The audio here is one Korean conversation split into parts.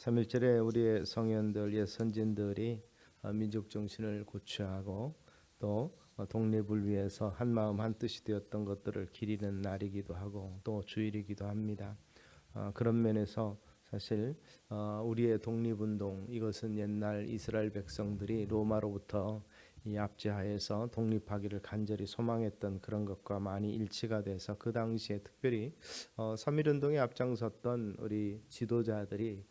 3.1절에 우리의 성현들, 옛 선진들이 민족 정신을 고취하고 또 독립을 위해서 한마음 한뜻이 되었던 것들을 기리는 날이기도 하고 또 주일이기도 합니다. 그런 면에서 사실 우리의 독립운동, 이것은 옛날 이스라엘 백성들이 로마로부터 이 압제하에서 독립하기를 간절히 소망했던 그런 것과 많이 일치가 돼서 그 당시에 특별히 3.1운동에 앞장섰던 우리 지도자들이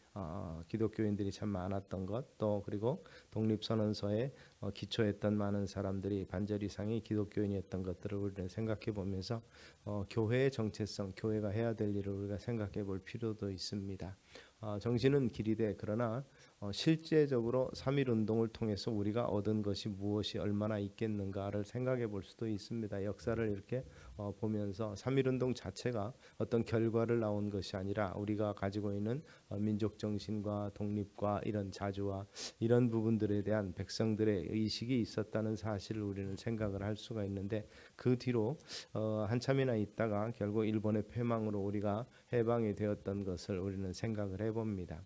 기독교인들이 참 많았던 것, 또 그리고 독립선언서에 기초했던 많은 사람들이 반절 이상이 기독교인이었던 것들을 우리는 생각해 보면서 교회의 정체성, 교회가 해야 될 일을 우리가 생각해 볼 필요도 있습니다. 정신은 길이되 그러나 실제적으로 3.1운동을 통해서 우리가 얻은 것이 무엇이 얼마나 있겠는가를 생각해 볼 수도 있습니다. 역사를 이렇게 보면서 3.1운동 자체가 어떤 결과를 낳은 것이 아니라 우리가 가지고 있는 민족 정신과 독립과 이런 자주와 이런 부분들에 대한 백성들의 의식이 있었다는 사실을 우리는 생각을 할 수가 있는데, 그 뒤로 한참이나 있다가 결국 일본의 패망으로 우리가 해방이 되었던 것을 우리는 생각을 해봅니다.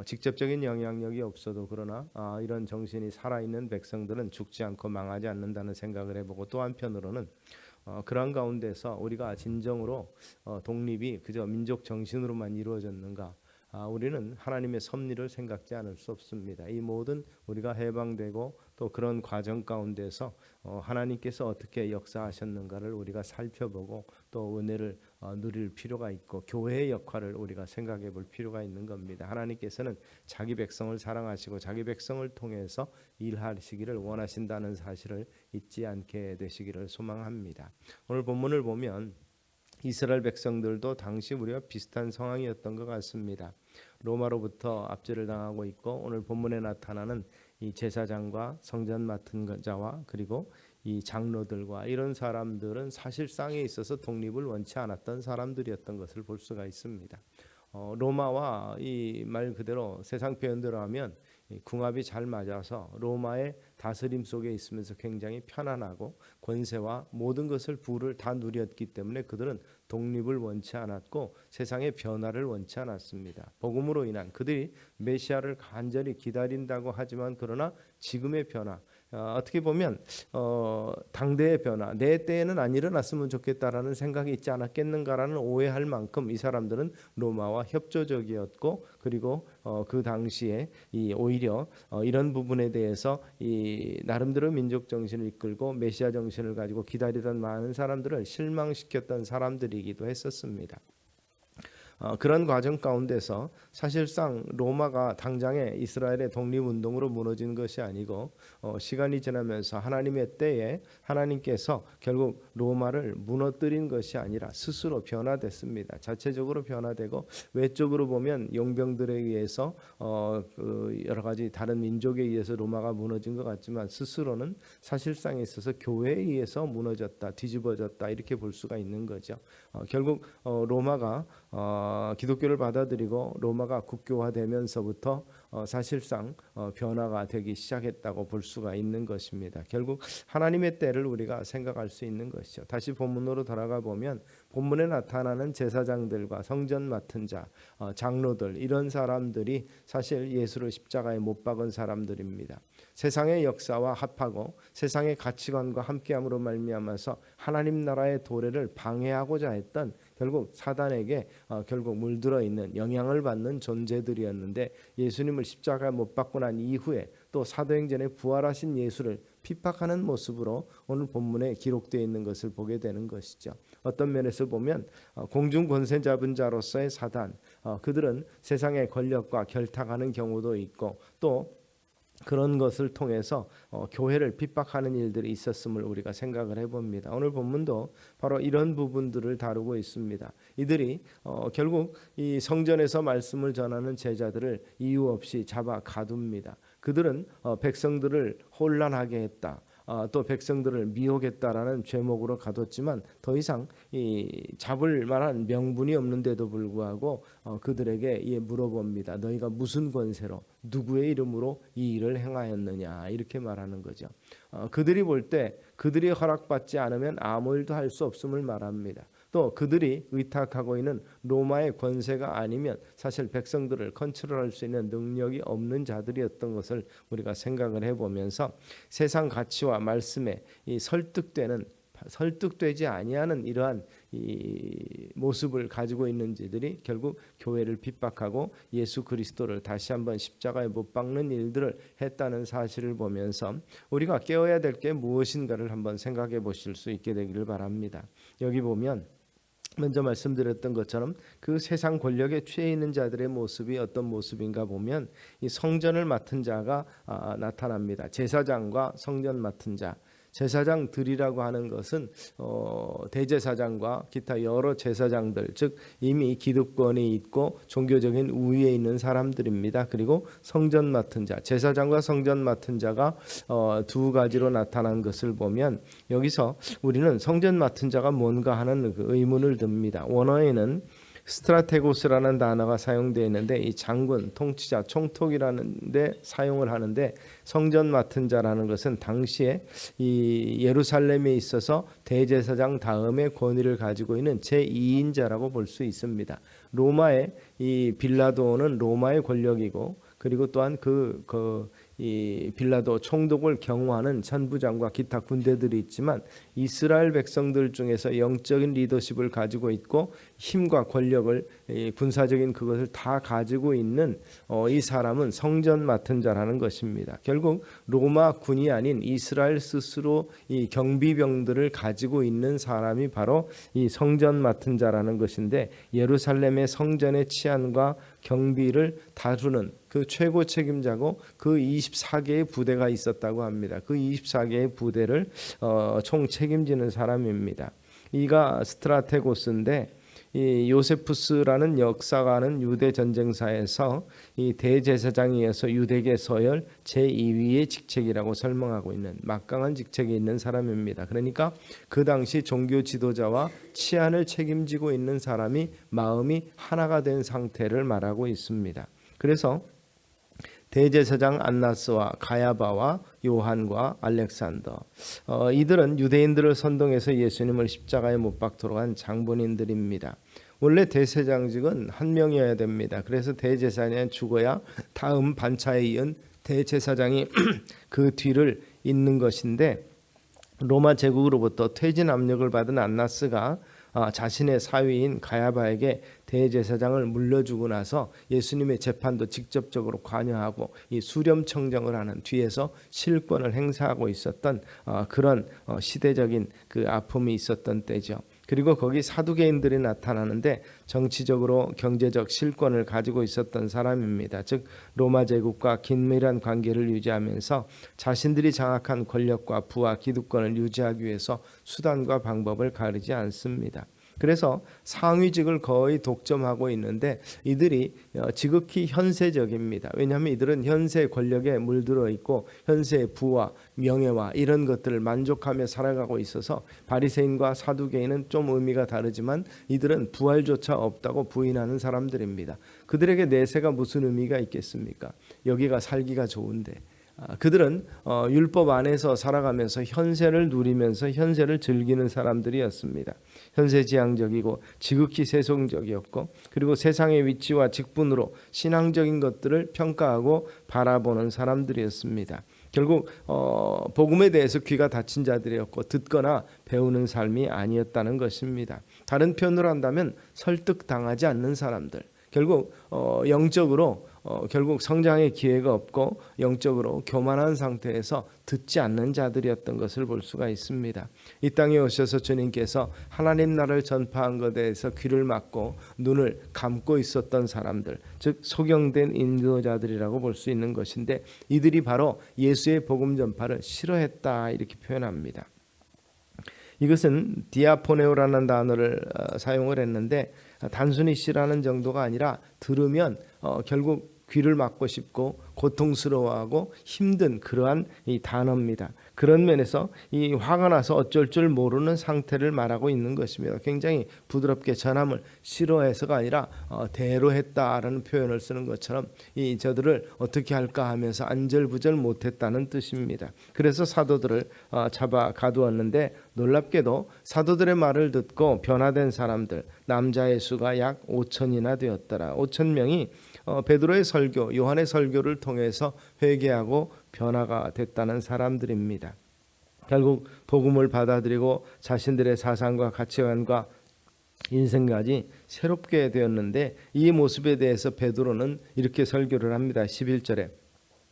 직접적인 영향력이 없어도 그러나 이런 정신이 살아있는 백성들은 죽지 않고 망하지 않는다는 생각을 해보고, 또 한편으로는 그러한 가운데서 우리가 진정으로 독립이 그저 민족 정신으로만 이루어졌는가? 우리는 하나님의 섭리를 생각지 않을 수 없습니다. 이 모든 우리가 해방되고 또 그런 과정 가운데서 하나님께서 어떻게 역사하셨는가를 우리가 살펴보고 또 은혜를 누릴 필요가 있고, 교회의 역할을 우리가 생각해 볼 필요가 있는 겁니다. 하나님께서는 자기 백성을 사랑하시고 자기 백성을 통해서 일하시기를 원하신다는 사실을 잊지 않게 되시기를 소망합니다. 오늘 본문을 보면 이스라엘 백성들도 당시 우리와 비슷한 상황이었던 것 같습니다. 로마로부터 압제를 당하고 있고, 오늘 본문에 나타나는 이 제사장과 성전 맡은 자와 그리고 이 장로들과 이런 사람들은 사실상에 있어서 독립을 원치 않았던 사람들이었던 것을 볼 수가 있습니다. 로마와 이 말 그대로 세상 표현대로 하면 궁합이 잘 맞아서 로마의 다스림 속에 있으면서 굉장히 편안하고 권세와 모든 것을 부를 다 누렸기 때문에 그들은 독립을 원치 않았고 세상의 변화를 원치 않았습니다. 복음으로 인한 그들이 메시아를 간절히 기다린다고 하지만, 그러나 지금의 변화, 어떻게 보면 당대의 변화, 내 때에는 안 일어났으면 좋겠다라는 생각이 있지 않았겠는가라는 오해할 만큼 이 사람들은 로마와 협조적이었고, 그리고 그 당시에 오히려 이런 부분에 대해서 이 나름대로 민족 정신을 이끌고 메시아 정신을 가지고 기다리던 많은 사람들을 실망시켰던 사람들이기도 했었습니다. 그런 과정 가운데서 사실상 로마가 당장에 이스라엘의 독립운동으로 무너진 것이 아니고 시간이 지나면서 하나님의 때에 하나님께서 결국 로마를 무너뜨린 것이 아니라 스스로 변화됐습니다. 자체적으로 변화되고, 외적으로 보면 용병들에 의해서 여러 가지 다른 민족에 의해서 로마가 무너진 것 같지만 스스로는 사실상에 있어서 교회에 의해서 무너졌다, 뒤집어졌다, 이렇게 볼 수가 있는 거죠. 결국 로마가 기독교를 받아들이고 로마가 국교화되면서부터 사실상 변화가 되기 시작했다고 볼 수가 있는 것입니다. 결국 하나님의 때를 우리가 생각할 수 있는 것이죠. 다시 본문으로 돌아가 보면 본문에 나타나는 제사장들과 성전 맡은 자, 장로들, 이런 사람들이 사실 예수를 십자가에 못 박은 사람들입니다. 세상의 역사와 합하고 세상의 가치관과 함께함으로 말미암아서 하나님 나라의 도래를 방해하고자 했던, 결국 사단에게 결국 물들어 있는, 영향을 받는 존재들이었는데, 예수님을 십자가에 못 박고 난 이후에 또 사도행전에 부활하신 예수를 핍박하는 모습으로 오늘 본문에 기록되어 있는 것을 보게 되는 것이죠. 어떤 면에서 보면 공중 권세 잡은 자로서의 사단, 그들은 세상의 권력과 결탁하는 경우도 있고, 또 그런 것을 통해서 교회를 핍박하는 일들이 있었음을 우리가 생각을 해봅니다. 오늘 본문도 바로 이런 부분들을 다루고 있습니다. 이들이 결국 이 성전에서 말씀을 전하는 제자들을 이유 없이 잡아 가둡니다. 그들은 백성들을 혼란하게 했다, 또 백성들을 미혹했다라는 죄목으로 가뒀지만 더 이상 잡을 만한 명분이 없는데도 불구하고 그들에게 물어봅니다. 너희가 무슨 권세로 누구의 이름으로 이 일을 행하였느냐, 이렇게 말하는 거죠. 그들이 볼 때 그들이 허락받지 않으면 아무 일도 할 수 없음을 말합니다. 또 그들이 의탁하고 있는 로마의 권세가 아니면 사실 백성들을 컨트롤할 수 있는 능력이 없는 자들이었던 것을 우리가 생각을 해보면서 세상 가치와 말씀에 이 설득되지 아니하는 이러한 이 모습을 가지고 있는 자들이 결국 교회를 핍박하고 예수 그리스도를 다시 한번 십자가에 못 박는 일들을 했다는 사실을 보면서 우리가 깨어야 될 게 무엇인가를 한번 생각해 보실 수 있게 되기를 바랍니다. 여기 보면 먼저 말씀드렸던 것처럼 그 세상 권력에 취해 있는 자들의 모습이 어떤 모습인가 보면 이 성전을 맡은 자가 나타납니다. 제사장과 성전 맡은 자. 제사장들이라고 하는 것은 대제사장과 기타 여러 제사장들, 즉 이미 기득권이 있고 종교적인 우위에 있는 사람들입니다. 그리고 성전 맡은 자, 제사장과 성전 맡은 자가 두 가지로 나타난 것을 보면 여기서 우리는 성전 맡은 자가 뭔가 하는 그 의문을 듭니다. 원어에는 스트라테고스라는 단어가 사용되어 있는데 이 장군, 통치자, 총독이라는 데 사용을 하는데 성전 맡은 자라는 것은 당시에 이 예루살렘에 있어서 대제사장 다음에 권위를 가지고 있는 제2인자라고 볼 수 있습니다. 로마의 이 빌라도는 로마의 권력이고 그리고 또한 이 빌라도 총독을 경호하는 천부장과 기타 군대들이 있지만 이스라엘 백성들 중에서 영적인 리더십을 가지고 있고 힘과 권력을 군사적인 그것을 다 가지고 있는 이 사람은 성전 맡은 자라는 것입니다. 결국 로마 군이 아닌 이스라엘 스스로 이 경비병들을 가지고 있는 사람이 바로 이 성전 맡은 자라는 것인데 예루살렘의 성전의 치안과 경비를 다루는 그 최고 책임자고 그 24개의 부대가 있었다고 합니다. 그 24개의 부대를 총 책임지는 사람입니다. 이가 스트라테고스인데 이 요세푸스라는 역사가는 유대 전쟁사에서 이 대제사장이어서 유대계 서열 제2위의 직책이라고 설명하고 있는 막강한 직책이 있는 사람입니다. 그러니까 그 당시 종교 지도자와 치안을 책임지고 있는 사람이 마음이 하나가 된 상태를 말하고 있습니다. 그래서 대제사장 안나스와 가야바와 요한과 알렉산더 이들은 유대인들을 선동해서 예수님을 십자가에 못 박도록 한 장본인들입니다. 원래 대제사장직은 한 명이어야 됩니다. 그래서 대제사장이 죽어야 다음 반차에 이은 대제사장이 그 뒤를 잇는 것인데 로마 제국으로부터 퇴진 압력을 받은 안나스가 자신의 사위인 가야바에게 대제사장을 물려주고 나서 예수님의 재판도 직접적으로 관여하고 이 수렴청정을 하는 뒤에서 실권을 행사하고 있었던 그런 시대적인 그 아픔이 있었던 때죠. 그리고 거기 사두개인들이 나타나는데 정치적으로 경제적 실권을 가지고 있었던 사람입니다. 즉 로마 제국과 긴밀한 관계를 유지하면서 자신들이 장악한 권력과 부와 기득권을 유지하기 위해서 수단과 방법을 가리지 않습니다. 그래서 상위직을 거의 독점하고 있는데 이들이 지극히 현세적입니다. 왜냐하면 이들은 현세 권력에 물들어 있고 현세의 부와 명예와 이런 것들을 만족하며 살아가고 있어서 바리새인과 사두개인은 좀 의미가 다르지만 이들은 부활조차 없다고 부인하는 사람들입니다. 그들에게 내세가 무슨 의미가 있겠습니까? 여기가 살기가 좋은데 그들은 율법 안에서 살아가면서 현세를 누리면서 현세를 즐기는 사람들이었습니다. 현세지향적이고 지극히 세속적이었고 그리고 세상의 위치와 직분으로 신앙적인 것들을 평가하고 바라보는 사람들이었습니다. 결국 복음에 대해서 귀가 닫힌 자들이었고 듣거나 배우는 삶이 아니었다는 것입니다. 다른 표현으로 한다면 설득당하지 않는 사람들. 결국 영적으로 결국 성장의 기회가 없고 영적으로 교만한 상태에서 듣지 않는 자들이었던 것을 볼 수가 있습니다. 이 땅에 오셔서 주님께서 하나님 나라를 전파한 것에 대해서 귀를 막고 눈을 감고 있었던 사람들, 즉 소경된 인도자들이라고 볼 수 있는 것인데 이들이 바로 예수의 복음 전파를 싫어했다 이렇게 표현합니다. 이것은 디아포네오라는 단어를 사용을 했는데 단순히 싫어하는 정도가 아니라 들으면 결국 귀를 막고 싶고 고통스러워하고 힘든 그러한 이 단어입니다. 그런 면에서 이 화가 나서 어쩔 줄 모르는 상태를 말하고 있는 것입니다. 굉장히 부드럽게 전함을 싫어해서가 아니라 대로했다라는 표현을 쓰는 것처럼 이 저들을 어떻게 할까 하면서 안절부절 못했다는 뜻입니다. 그래서 사도들을 잡아 가두었는데 놀랍게도 사도들의 말을 듣고 변화된 사람들 남자의 수가 약 5천이나 되었더라. 5천 명이 베드로의 설교, 요한의 설교를 통해서 회개하고 변화가 됐다는 사람들입니다. 결국 복음을 받아들이고 자신들의 사상과 가치관과 인생까지 새롭게 되었는데 이 모습에 대해서 베드로는 이렇게 설교를 합니다. 11절에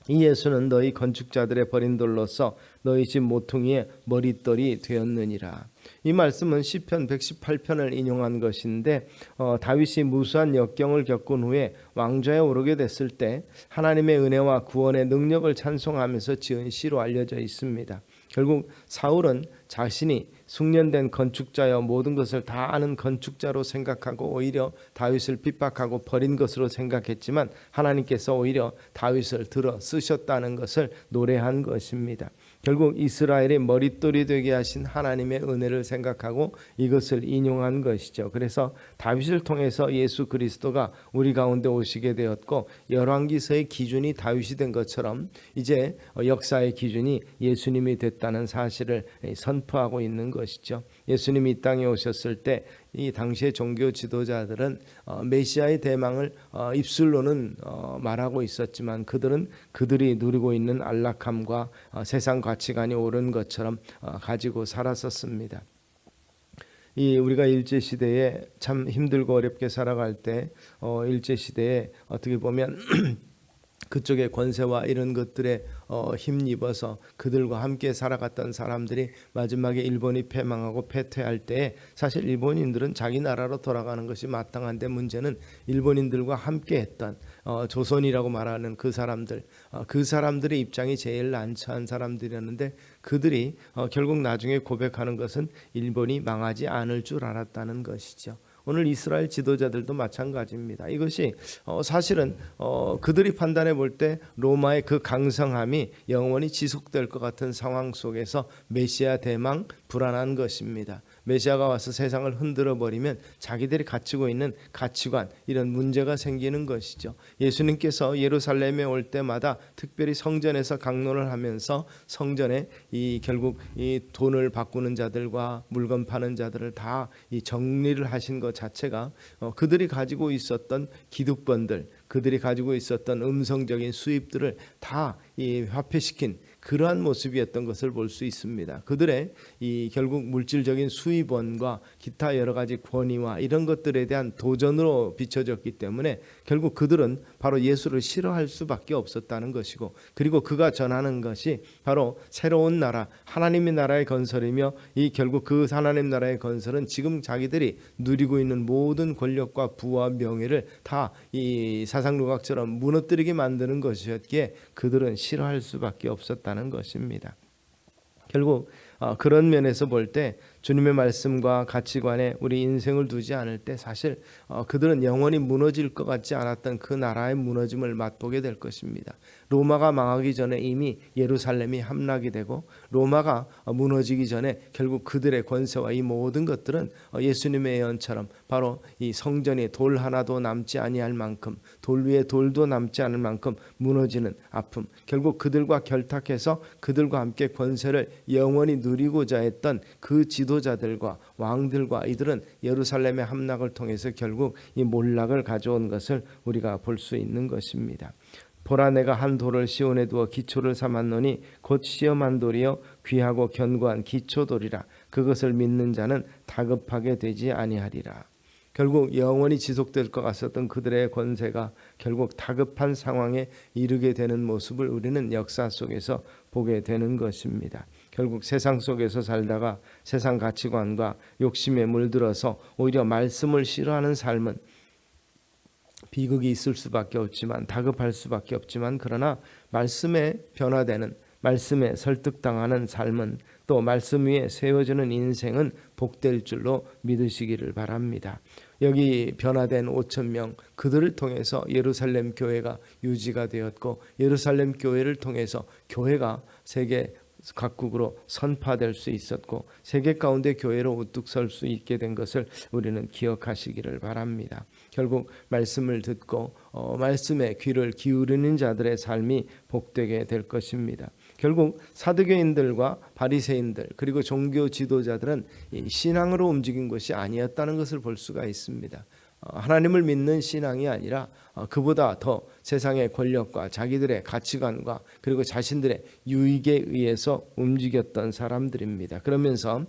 이 예수는 너희 건축자들의 버린 돌로서 너희 집 모퉁이의 머릿돌이 되었느니라. 이 말씀은 시편 118편을 인용한 것인데 다윗이 무수한 역경을 겪은 후에 왕좌에 오르게 됐을 때 하나님의 은혜와 구원의 능력을 찬송하면서 지은 시로 알려져 있습니다. 결국 사울은 자신이 숙련된 건축자여 모든 것을 다 아는 건축자로 생각하고 오히려 다윗을 핍박하고 버린 것으로 생각했지만 하나님께서 오히려 다윗을 들어 쓰셨다는 것을 노래한 것입니다. 결국 이스라엘의 머릿돌이 되게 하신 하나님의 은혜를 생각하고 이것을 인용한 것이죠. 그래서 다윗을 통해서 예수 그리스도가 우리 가운데 오시게 되었고 열왕기서의 기준이 다윗이 된 것처럼 이제 역사의 기준이 예수님이 됐다는 사실을 선포하고 있는 것이죠. 예수님이 이 땅에 오셨을 때 이 당시의 종교 지도자들은 메시아의 대망을 입술로는 말하고 있었지만 그들은 그들이 누리고 있는 안락함과 세상 가치관이 옳은 것처럼 가지고 살았었습니다. 이 우리가 일제 시대에 참 힘들고 어렵게 살아갈 때 일제 시대에 어떻게 보면 그쪽의 권세와 이런 것들에 힘입어서 그들과 함께 살아갔던 사람들이 마지막에 일본이 패망하고 패퇴할 때 사실 일본인들은 자기 나라로 돌아가는 것이 마땅한데 문제는 일본인들과 함께했던 조선이라고 말하는 그 사람들의 입장이 제일 난처한 사람들이었는데 그들이 결국 나중에 고백하는 것은 일본이 망하지 않을 줄 알았다는 것이죠. 오늘 이스라엘 지도자들도 마찬가지입니다. 이것이 사실은 그들이 판단해 볼 때 로마의 그 강성함이 영원히 지속될 것 같은 상황 속에서 메시아 대망 불안한 것입니다. 메시아가 와서 세상을 흔들어 버리면 자기들이 갖추고 있는 가치관 이런 문제가 생기는 것이죠. 예수님께서 예루살렘에 올 때마다 특별히 성전에서 강론을 하면서 성전에 결국 이 돈을 바꾸는 자들과 물건 파는 자들을 다 이 정리를 하신 것 자체가 그들이 가지고 있었던 기득권들, 그들이 가지고 있었던 음성적인 수입들을 다 화폐시킨 그러한 모습이었던 것을 볼 수 있습니다. 그들의 결국 물질적인 수입원과 기타 여러 가지 권위와 이런 것들에 대한 도전으로 비춰졌기 때문에 결국 그들은 바로 예수를 싫어할 수밖에 없었다는 것이고 그리고 그가 전하는 것이 바로 새로운 나라, 하나님의 나라의 건설이며 이 결국 그 하나님 나라의 건설은 지금 자기들이 누리고 있는 모든 권력과 부와 명예를 다 이 사상루각처럼 무너뜨리게 만드는 것이었기에 그들은 싫어할 수밖에 없었다는 것입니다. 결국 그런 면에서 볼 때 주님의 말씀과 가치관에 우리 인생을 두지 않을 때 사실 그들은 영원히 무너질 것 같지 않았던 그 나라의 무너짐을 맛보게 될 것입니다. 로마가 망하기 전에 이미 예루살렘이 함락이 되고 로마가 무너지기 전에 결국 그들의 권세와 이 모든 것들은 예수님의 예언처럼 바로 이 성전이 돌 하나도 남지 아니할 만큼 돌 위에 돌도 남지 않을 만큼 무너지는 아픔, 결국 그들과 결탁해서 그들과 함께 권세를 영원히 누리고자 했던 그 지도자들과 왕들과 이들은 예루살렘의 함락을 통해서 결국 이 몰락을 가져온 것을 우리가 볼 수 있는 것입니다. 보라 내가 한 돌을 시온에 두어 기초를 삼았노니 곧 시험한 돌이요 귀하고 견고한 기초돌이라 그것을 믿는 자는 다급하게 되지 아니하리라. 결국 영원히 지속될 것 같았던 그들의 권세가 결국 다급한 상황에 이르게 되는 모습을 우리는 역사 속에서 보게 되는 것입니다. 결국 세상 속에서 살다가 세상 가치관과 욕심에 물들어서 오히려 말씀을 싫어하는 삶은 비극이 있을 수밖에 없지만 다급할 수밖에 없지만 그러나 말씀에 변화되는 말씀에 설득당하는 삶은 또 말씀 위에 세워지는 인생은 복될 줄로 믿으시기를 바랍니다. 여기 변화된 5천 명 그들을 통해서 예루살렘 교회가 유지가 되었고 예루살렘 교회를 통해서 교회가 세계 각국으로 선파될 수 있었고 세계 가운데 교회로 우뚝 설 수 있게 된 것을 우리는 기억하시기를 바랍니다. 결국 말씀을 듣고 말씀에 귀를 기울이는 자들의 삶이 복되게 될 것입니다. 결국 사두개인들과 바리새인들 그리고 종교 지도자들은 신앙으로 움직인 것이 아니었다는 것을 볼 수가 있습니다. 하나님을 믿는 신앙이 아니라 그보다 더 세상의 권력과 자기들의 가치관과 그리고 자신들의 유익에 의해서 움직였던 사람들입니다. 그러면서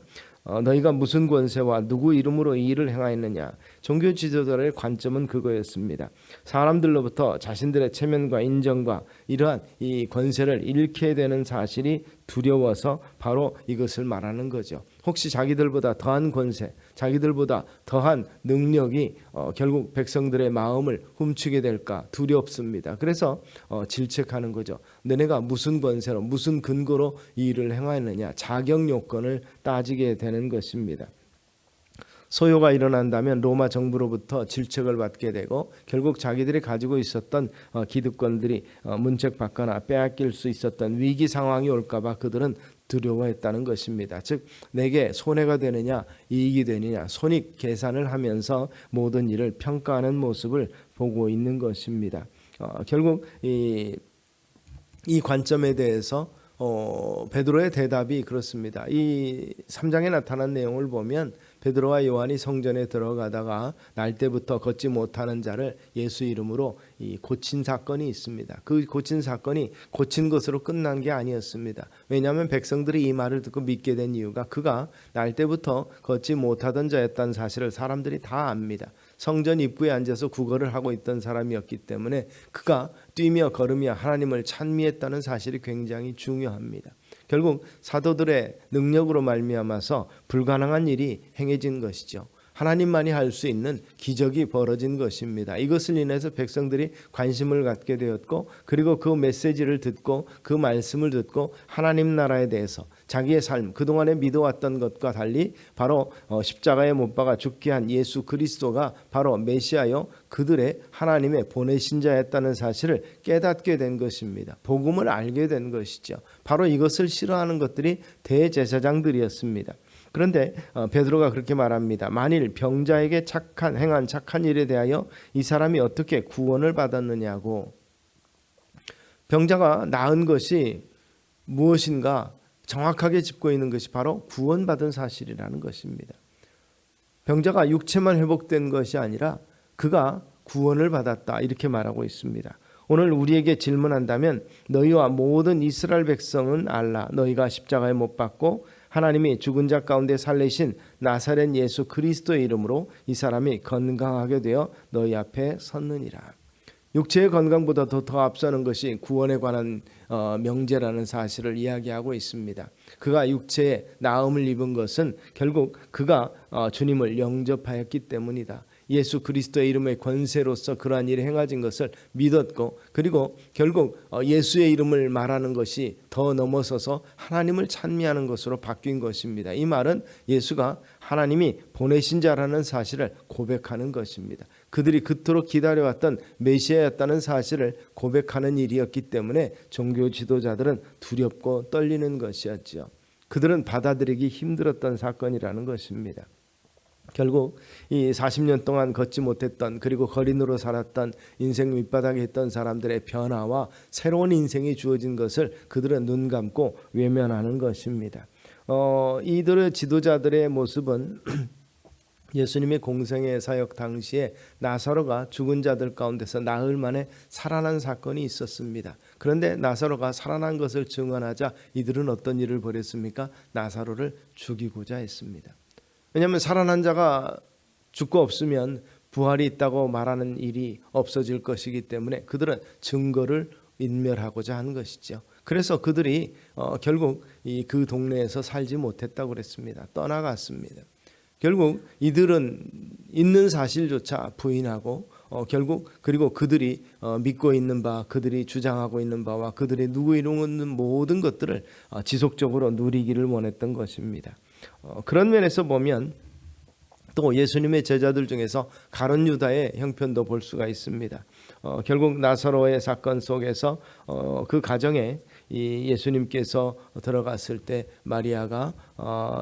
너희가 무슨 권세와 누구 이름으로 이 일을 행하였느냐. 종교 지도자의 관점은 그거였습니다. 사람들로부터 자신들의 체면과 인정과 이러한 이 권세를 잃게 되는 사실이 두려워서 바로 이것을 말하는 거죠. 혹시 자기들보다 더한 권세, 자기들보다 더한 능력이 결국 백성들의 마음을 훔치게 될까 두렵습니다. 그래서 질책하는 거죠. 너네가 무슨 권세로 무슨 근거로 이 일을 행하였느냐. 자격 요건을 따지게 되는 것입니다. 소요가 일어난다면 로마 정부로부터 질책을 받게 되고 결국 자기들이 가지고 있었던 기득권들이 문책받거나 빼앗길 수 있었던 위기 상황이 올까 봐 그들은 두려워했다는 것입니다. 즉 내게 손해가 되느냐 이익이 되느냐 손익 계산을 하면서 모든 일을 평가하는 모습을 보고 있는 것입니다. 결국 이 관점에 대해서 베드로의 대답이 그렇습니다. 이 3장에 나타난 내용을 보면 베드로와 요한이 성전에 들어가다가 날 때부터 걷지 못하는 자를 예수 이름으로 고친 사건이 있습니다. 그 고친 사건이 고친 것으로 끝난 게 아니었습니다. 왜냐하면 백성들이 이 말을 듣고 믿게 된 이유가 그가 날 때부터 걷지 못하던 자였다는 사실을 사람들이 다 압니다. 성전 입구에 앉아서 구걸을 하고 있던 사람이었기 때문에 그가 뛰며 걸으며 하나님을 찬미했다는 사실이 굉장히 중요합니다. 결국 사도들의 능력으로 말미암아서 불가능한 일이 행해진 것이죠. 하나님만이 할 수 있는 기적이 벌어진 것입니다. 이것을 인해서 백성들이 관심을 갖게 되었고 그리고 그 메시지를 듣고 그 말씀을 듣고 하나님 나라에 대해서 자기의 삶 그동안에 믿어왔던 것과 달리 바로 십자가에 못 박아 죽게 한 예수 그리스도가 바로 메시아요 그들의 하나님의 보내신 자였다는 사실을 깨닫게 된 것입니다. 복음을 알게 된 것이죠. 바로 이것을 싫어하는 것들이 대제사장들이었습니다. 그런데 베드로가 그렇게 말합니다. 만일 병자에게 행한 착한 일에 대하여 이 사람이 어떻게 구원을 받았느냐고. 병자가 나은 것이 무엇인가 정확하게 짚고 있는 것이 바로 구원받은 사실이라는 것입니다. 병자가 육체만 회복된 것이 아니라 그가 구원을 받았다 이렇게 말하고 있습니다. 오늘 우리에게 질문한다면 너희와 모든 이스라엘 백성은 알라. 너희가 십자가에 못 박고 하나님이 죽은 자 가운데 살리신 나사렛 예수 그리스도의 이름으로 이 사람이 건강하게 되어 너희 앞에 섰느니라. 육체의 건강보다 더 앞서는 것이 구원에 관한 명제라는 사실을 이야기하고 있습니다. 그가 육체의 나음을 입은 것은 결국 그가 주님을 영접하였기 때문이다. 예수 그리스도의 이름의 권세로서 그러한 일이 행해진 것을 믿었고 그리고 결국 예수의 이름을 말하는 것이 더 넘어서서 하나님을 찬미하는 것으로 바뀐 것입니다. 이 말은 예수가 하나님이 보내신 자라는 사실을 고백하는 것입니다. 그들이 그토록 기다려왔던 메시아였다는 사실을 고백하는 일이었기 때문에 종교 지도자들은 두렵고 떨리는 것이었죠. 그들은 받아들이기 힘들었던 사건이라는 것입니다. 결국 이 40년 동안 걷지 못했던 그리고 거린으로 살았던 인생 밑바닥에 있던 사람들의 변화와 새로운 인생이 주어진 것을 그들은 눈 감고 외면하는 것입니다. 이들의 지도자들의 모습은 예수님의 공생의 사역 당시에 나사로가 죽은 자들 가운데서 나흘 만에 살아난 사건이 있었습니다. 그런데 나사로가 살아난 것을 증언하자 이들은 어떤 일을 벌였습니까? 나사로를 죽이고자 했습니다. 왜냐하면 살아난 자가 죽고 없으면 부활이 있다고 말하는 일이 없어질 것이기 때문에 그들은 증거를 인멸하고자 한 것이죠. 그래서 그들이 결국 그 동네에서 살지 못했다고 그랬습니다. 떠나갔습니다. 결국 이들은 있는 사실조차 부인하고 결국 그리고 그들이 믿고 있는 바 그들이 주장하고 있는 바와 그들이 누구 이루는 모든 것들을 지속적으로 누리기를 원했던 것입니다. 그런 면에서 보면 또 예수님의 제자들 중에서 가룟 유다의 형편도 볼 수가 있습니다. 결국 나사로의 사건 속에서 그 가정에 이 예수님께서 들어갔을 때 마리아가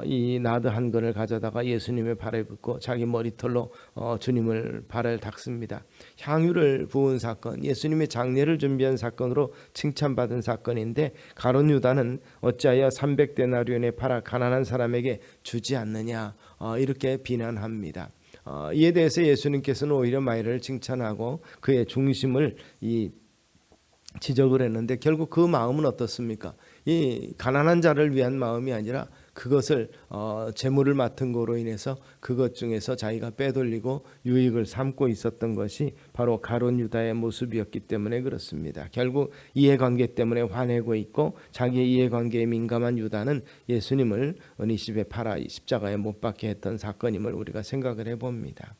이 나드 한 근을 가져다가 예수님의 발에 붓고 자기 머리털로 주님을 발을 닦습니다. 향유를 부은 사건, 예수님의 장례를 준비한 사건으로 칭찬받은 사건인데 가룟 유다는 어찌하여 300데나리온에 팔아 가난한 사람에게 주지 않느냐 이렇게 비난합니다. 이에 대해서 예수님께서는 오히려 마리아를 칭찬하고 그의 중심을 지적을 했는데 결국 그 마음은 어떻습니까? 이 가난한 자를 위한 마음이 아니라 그것을 재물을 맡은 거로 인해서 그것 중에서 자기가 빼돌리고 유익을 삼고 있었던 것이 바로 가룟 유다의 모습이었기 때문에 그렇습니다. 결국 이해관계 때문에 화내고 있고 자기의 이해관계에 민감한 유다는 예수님을 은이십에 팔아 십자가에 못 박게 했던 사건임을 우리가 생각을 해봅니다.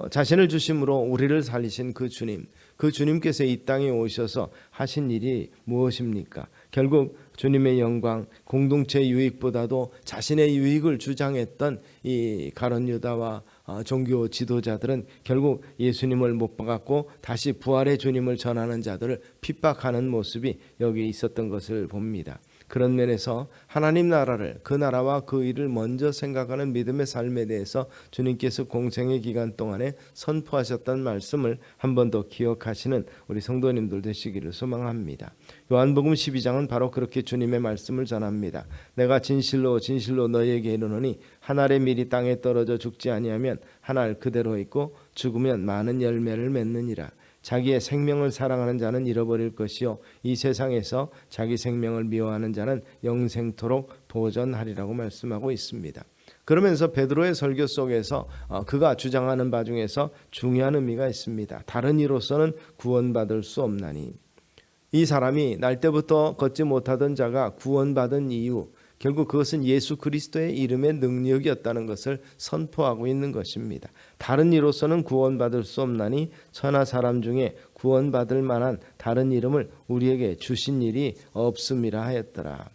자신을 주심으로 우리를 살리신 그 주님께서 이 땅에 오셔서 하신 일이 무엇입니까? 결국 주님의 영광, 공동체 유익보다도 자신의 유익을 주장했던 이 가룟 유다와 종교 지도자들은 결국 예수님을 못 박았고 다시 부활의 주님을 전하는 자들을 핍박하는 모습이 여기 있었던 것을 봅니다. 그런 면에서 하나님 나라를, 그 나라와 그 일을 먼저 생각하는 믿음의 삶에 대해서 주님께서 공생의 기간 동안에 선포하셨던 말씀을 한 번 더 기억하시는 우리 성도님들 되시기를 소망합니다. 요한복음 12장은 바로 그렇게 주님의 말씀을 전합니다. 내가 진실로 진실로 너희에게 이르노니 한 알의 밀이 땅에 떨어져 죽지 아니하면 한 알 그대로 있고 죽으면 많은 열매를 맺느니라. 자기의 생명을 사랑하는 자는 잃어버릴 것이요 이 세상에서 자기 생명을 미워하는 자는 영생토록 보존하리라고 말씀하고 있습니다. 그러면서 베드로의 설교 속에서 그가 주장하는 바 중에서 중요한 의미가 있습니다. 다른 이로서는 구원받을 수 없나니, 이 사람이 날 때부터 걷지 못하던 자가 구원받은 이유, 결국 그것은 예수 그리스도의 이름의 능력이었다는 것을 선포하고 있는 것입니다. 다른 이로서는 구원받을 수 없나니 천하 사람 중에 구원받을 만한 다른 이름을 우리에게 주신 일이 없음이라 하였더라.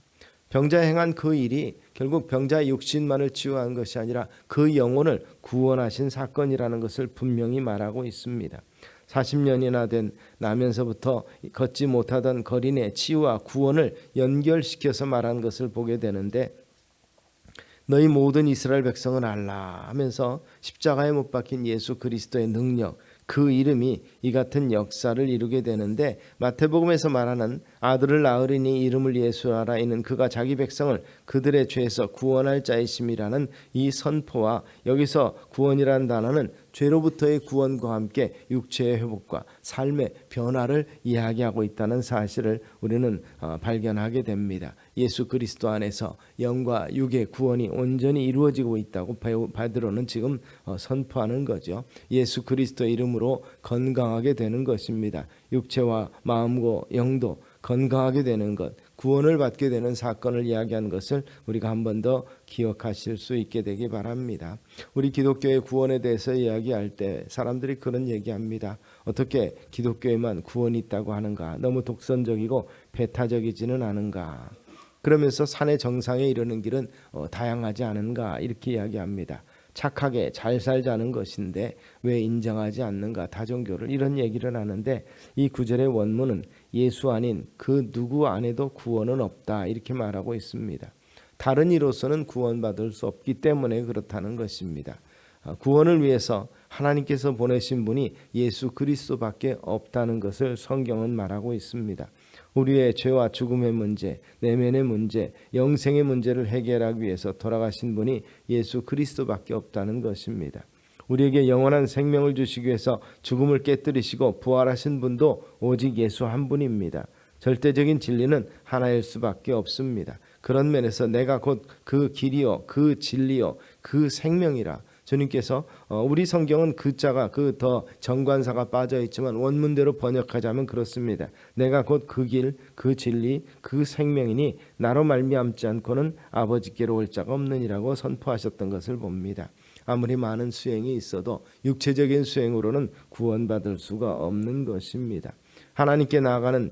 병자 행한 그 일이 결국 병자의 육신만을 치유한 것이 아니라 그 영혼을 구원하신 사건이라는 것을 분명히 말하고 있습니다. 40년이나 된 나면서부터 걷지 못하던 거린의 치유와 구원을 연결시켜서 말한 것을 보게 되는데, 너희 모든 이스라엘 백성은 알라 하면서 십자가에 못 박힌 예수 그리스도의 능력, 그 이름이 이 같은 역사를 이루게 되는데, 마태복음에서 말하는 아들을 낳으리니 이름을 예수하라 이는 그가 자기 백성을 그들의 죄에서 구원할 자이심이라는 이 선포와, 여기서 구원이라는 단어는 죄로부터의 구원과 함께 육체의 회복과 삶의 변화를 이야기하고 있다는 사실을 우리는 발견하게 됩니다. 예수 그리스도 안에서 영과 육의 구원이 온전히 이루어지고 있다고 베드로는 지금 선포하는 거죠. 예수 그리스도의 이름으로 건강하게 되는 것입니다. 육체와 마음과 영도 건강하게 되는 것, 구원을 받게 되는 사건을 이야기한 것을 우리가 한 번 더 기억하실 수 있게 되기 바랍니다. 우리 기독교의 구원에 대해서 이야기할 때 사람들이 그런 얘기합니다. 어떻게 기독교에만 구원이 있다고 하는가? 너무 독선적이고 배타적이지는 않은가? 그러면서 산의 정상에 이르는 길은 다양하지 않은가? 이렇게 이야기합니다. 착하게 잘 살자는 것인데 왜 인정하지 않는가, 다종교를, 이런 얘기를 하는데, 이 구절의 원문은 예수 아닌 그 누구 안에도 구원은 없다 이렇게 말하고 있습니다. 다른 이로서는 구원받을 수 없기 때문에 그렇다는 것입니다. 구원을 위해서 하나님께서 보내신 분이 예수 그리스도밖에 없다는 것을 성경은 말하고 있습니다. 우리의 죄와 죽음의 문제, 내면의 문제, 영생의 문제를 해결하기 위해서 돌아가신 분이 예수 그리스도밖에 없다는 것입니다. 우리에게 영원한 생명을 주시기 위해서 죽음을 깨뜨리시고 부활하신 분도 오직 예수 한 분입니다. 절대적인 진리는 하나일 수밖에 없습니다. 그런 면에서 내가 곧 그 길이요 그 진리요 그 생명이라, 주님께서 우리 성경은 그 자가 그 더 정관사가 빠져 있지만 원문대로 번역하자면 그렇습니다. 내가 곧 그 길, 그 진리, 그 생명이니 나로 말미암지 않고는 아버지께로 올 자가 없느니라고 선포하셨던 것을 봅니다. 아무리 많은 수행이 있어도 육체적인 수행으로는 구원받을 수가 없는 것입니다. 하나님께 나아가는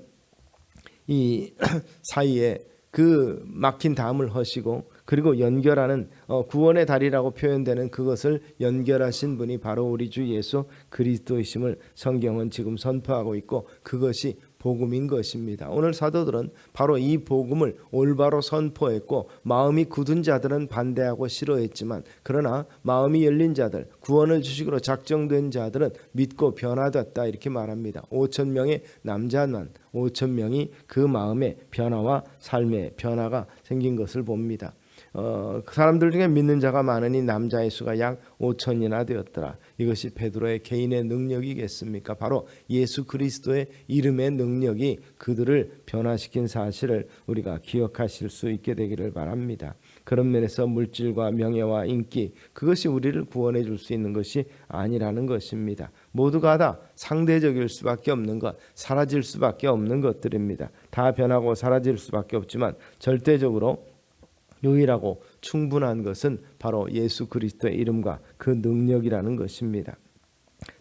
이 사이에 그 막힌 담을 허시고, 그리고 연결하는 구원의 다리라고 표현되는 그것을 연결하신 분이 바로 우리 주 예수 그리스도이심을 성경은 지금 선포하고 있고, 그것이 복음인 것입니다. 오늘 사도들은 바로 이 복음을 올바로 선포했고 마음이 굳은 자들은 반대하고 싫어했지만 그러나 마음이 열린 자들, 구원을 주시기로 작정된 자들은 믿고 변화됐다 이렇게 말합니다. 5천 명의 남자만 5천 명이 그 마음의 변화와 삶의 변화가 생긴 것을 봅니다. 그 사람들 중에 믿는 자가 많으니 남자의 수가 약 5천이나 되었더라. 이것이 베드로의 개인의 능력이겠습니까? 바로 예수 그리스도의 이름의 능력이 그들을 변화시킨 사실을 우리가 기억하실 수 있게 되기를 바랍니다. 그런 면에서 물질과 명예와 인기, 그것이 우리를 구원해 줄 수 있는 것이 아니라는 것입니다. 모두가 다 상대적일 수밖에 없는 것, 사라질 수밖에 없는 것들입니다. 다 변하고 사라질 수밖에 없지만 절대적으로 유일하고 충분한 것은 바로 예수 그리스도의 이름과 그 능력이라는 것입니다.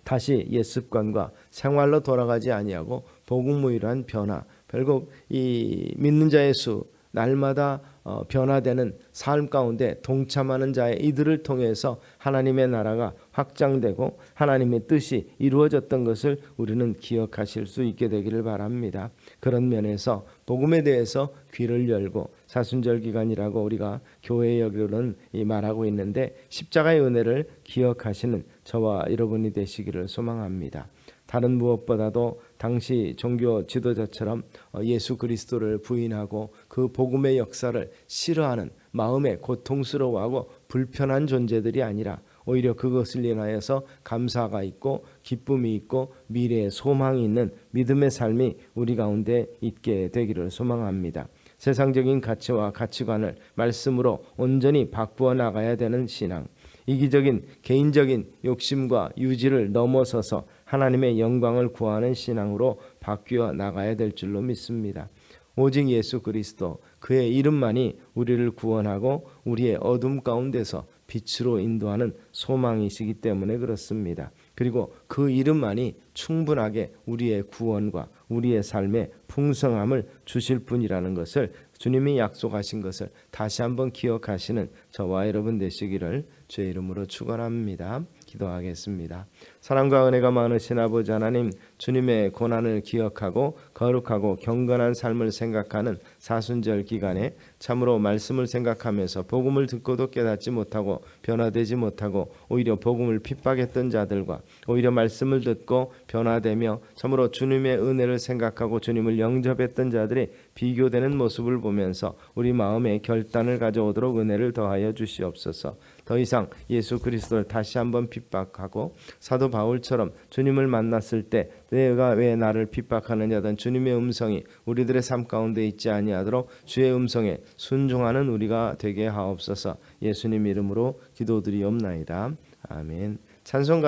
다시 옛 습관과 생활로 돌아가지 아니하고 복음무일한 변화, 결국 이 믿는 자의 수, 날마다 변화되는 삶 가운데 동참하는 자의 이들을 통해서 하나님의 나라가 확장되고 하나님의 뜻이 이루어졌던 것을 우리는 기억하실 수 있게 되기를 바랍니다. 그런 면에서 복음에 대해서 귀를 열고 사순절 기간이라고 우리가 교회 여기로는 말하고 있는데 십자가의 은혜를 기억하시는 저와 여러분이 되시기를 소망합니다. 다른 무엇보다도 당시 종교 지도자처럼 예수 그리스도를 부인하고 그 복음의 역사를 싫어하는 마음에 고통스러워하고 불편한 존재들이 아니라 오히려 그것을 인하여서 감사가 있고 기쁨이 있고 미래의 소망이 있는 믿음의 삶이 우리 가운데 있게 되기를 소망합니다. 세상적인 가치와 가치관을 말씀으로 온전히 바꾸어 나가야 되는 신앙, 이기적인 개인적인 욕심과 유지를 넘어서서 하나님의 영광을 구하는 신앙으로 바뀌어 나가야 될 줄로 믿습니다. 오직 예수 그리스도 그의 이름만이 우리를 구원하고 우리의 어둠 가운데서 빛으로 인도하는 소망이시기 때문에 그렇습니다. 그리고 그 이름만이 충분하게 우리의 구원과 우리의 삶의 풍성함을 주실 분이라는 것을 주님이 약속하신 것을 다시 한번 기억하시는 저와 여러분 되시기를 주의 이름으로 축원합니다. 기도하겠습니다. 사랑과 은혜가 많으신 아버지 하나님, 주님의 고난을 기억하고 거룩하고 경건한 삶을 생각하는 사순절 기간에 참으로 말씀을 생각하면서 복음을 듣고도 깨닫지 못하고 변화되지 못하고 오히려 복음을 핍박했던 자들과 오히려 말씀을 듣고 변화되며 참으로 주님의 은혜를 생각하고 주님을 영접했던 자들이 비교되는 모습을 보면서 우리 마음에 결단을 가져오도록 은혜를 더하여 주시옵소서. 더 이상 예수 그리스도를 다시 한번 핍박하고 사도 바울처럼 주님을 만났을 때 내가 왜 나를 핍박하느냐던 주님의 음성이 우리들의 삶 가운데 있지 아니하도록 주의 음성에 순종하는 우리가 되게 하옵소서. 예수님 이름으로 기도드리옵나이다. 아멘. 찬송가